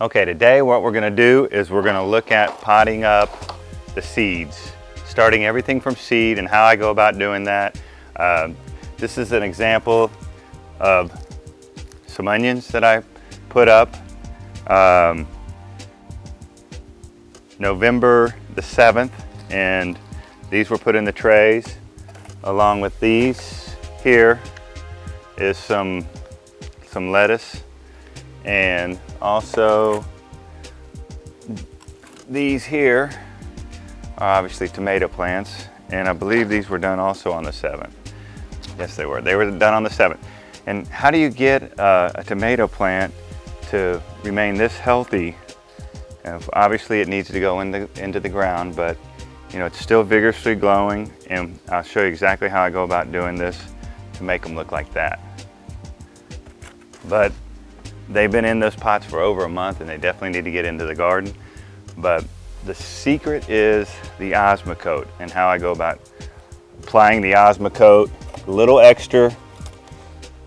Okay, today what we're going to do is we're going to look at potting up the seeds, starting everything from seed and how I go about doing that. This is an example of some onions that I put up November the 7th, and these were put in the trays. Along with these here is some lettuce, and also these here are obviously tomato plants, and I believe these were done also on the 7th. Yes, they were. They were done on the 7th. And how do you get a tomato plant to remain this healthy? Obviously it needs to go into the ground, but you know, it's still vigorously glowing, and I'll show you exactly how I go about doing this to make them look like that. But they've been in those pots for over a month, and they definitely need to get into the garden. But the secret is the Osmocote and how I go about applying the Osmocote. A little extra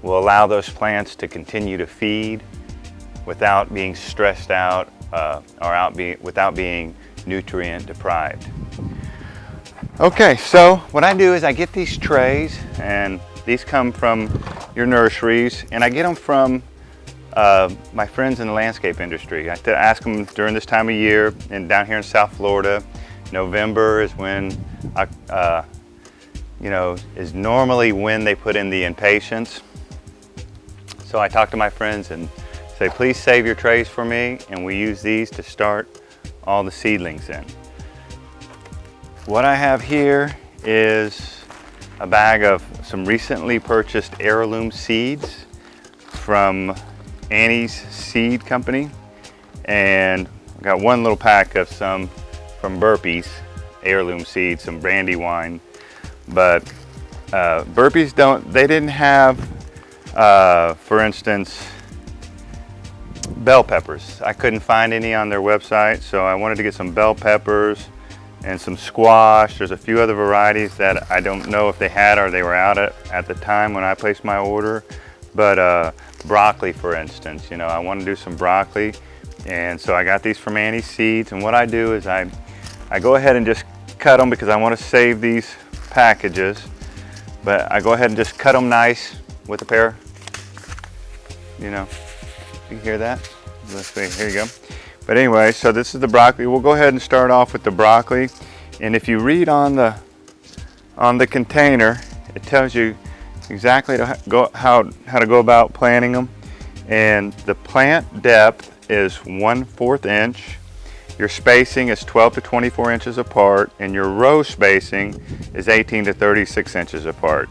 will allow those plants to continue to feed without being stressed out without being nutrient deprived. Okay, so what I do is I get these trays, and these come from your nurseries, and I get them from my friends in the landscape industry. I ask them during this time of year, and down here in South Florida, November is when is normally when they put in the impatiens. So I talk to my friends and say, please save your trays for me, and we use these to start all the seedlings in. What I have here is a bag of some recently purchased heirloom seeds from Annie's Seed Company, and I got one little pack of some from Burpees heirloom seeds, some Brandywine. But Burpees didn't have, for instance, bell peppers. I couldn't find any on their website, so I wanted to get some bell peppers and some squash. There's a few other varieties that I don't know if they had or they were out at the time when I placed my order. But broccoli, for instance, you know, I want to do some broccoli, and so I got these from Annie's Seeds. And what I do is I go ahead and just cut them because I want to save these packages. But I go ahead and just cut them nice with a pair. You know, you hear that? Let's see. Here you go. But anyway, so this is the broccoli. We'll go ahead and start off with the broccoli. And if you read on the container, it tells you exactly how to go about planting them. And the plant depth is 1/4 inch. Your spacing is 12 to 24 inches apart, and your row spacing is 18 to 36 inches apart.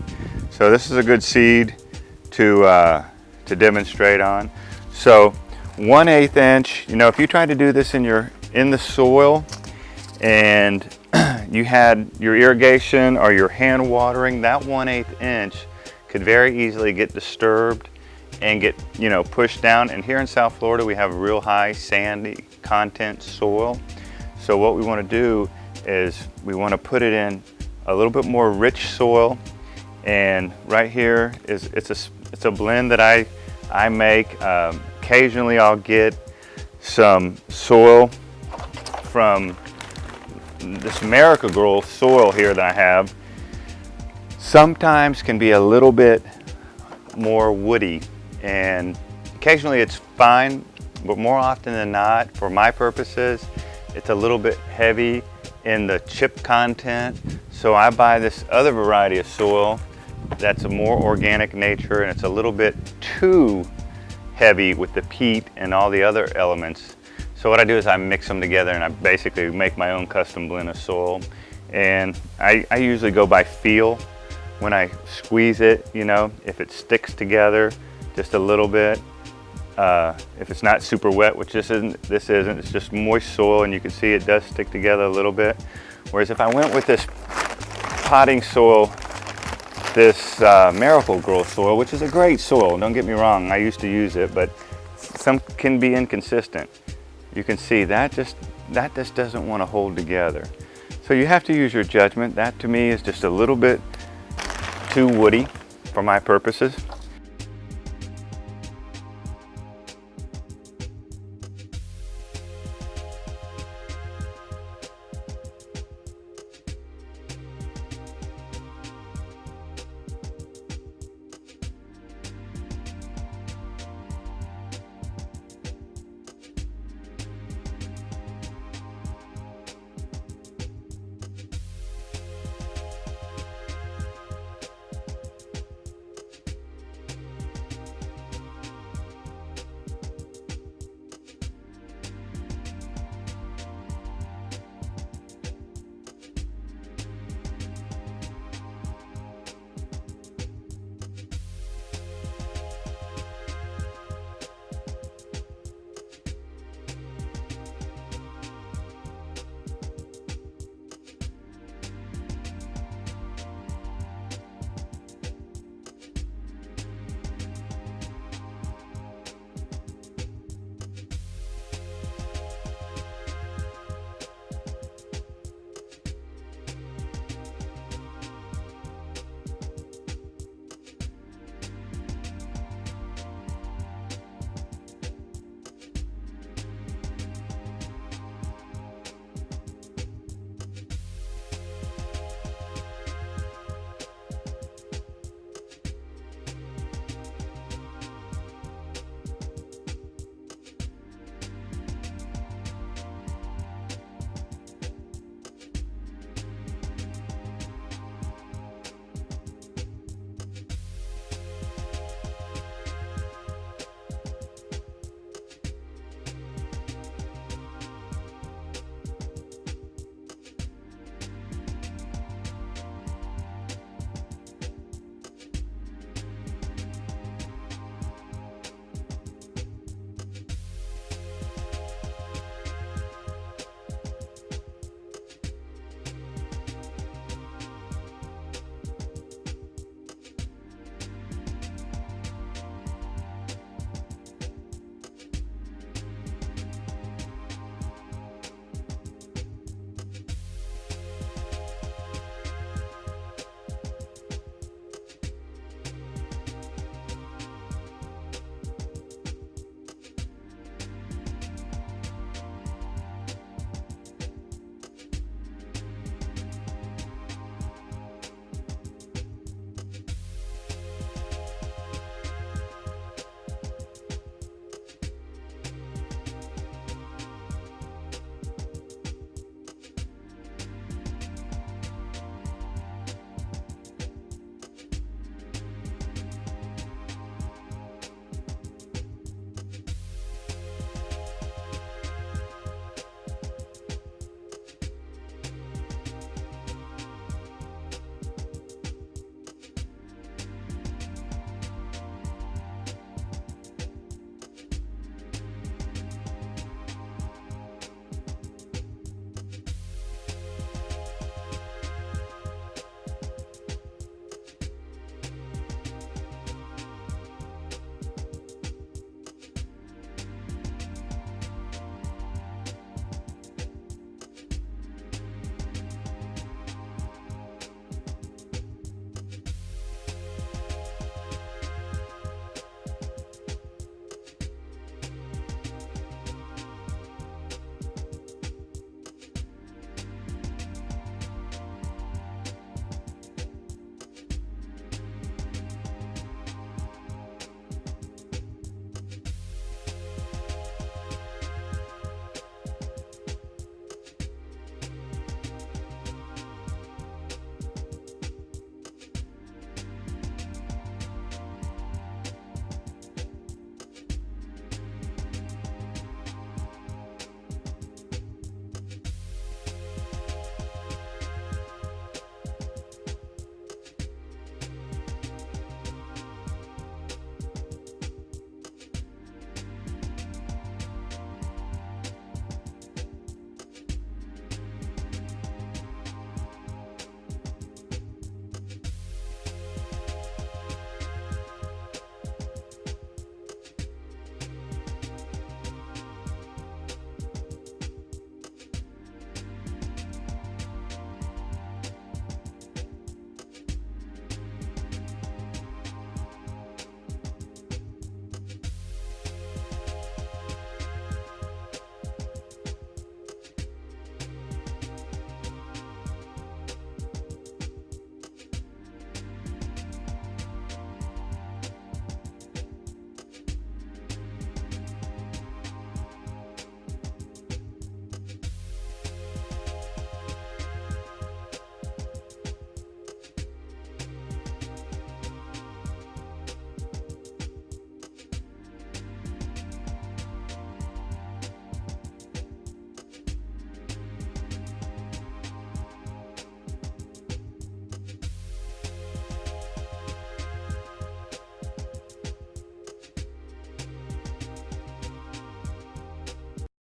So this is a good seed to demonstrate on. So 1/8 inch, you know, if you try to do this in the soil and you had your irrigation or your hand watering, that 1/8 inch could very easily get disturbed and get, you know, pushed down. And here in South Florida, we have real high sandy content soil. So what we want to do is we want to put it in a little bit more rich soil. And right here is it's a blend that I make. Occasionally I'll get some soil from this Miracle-Gro soil here that I have. Sometimes can be a little bit more woody, and occasionally it's fine, but more often than not, for my purposes, it's a little bit heavy in the chip content. So I buy this other variety of soil that's a more organic nature, and it's a little bit too heavy with the peat and all the other elements. So what I do is I mix them together, and I basically make my own custom blend of soil. And I usually go by feel when I squeeze it, you know, if it sticks together just a little bit. If it's not super wet, which this isn't, it's just moist soil, and you can see it does stick together a little bit. Whereas if I went with this potting soil, this Miracle-Gro soil, which is a great soil, don't get me wrong, I used to use it, but some can be inconsistent. You can see that just doesn't want to hold together. So you have to use your judgment. That to me is just a little bit too woody for my purposes.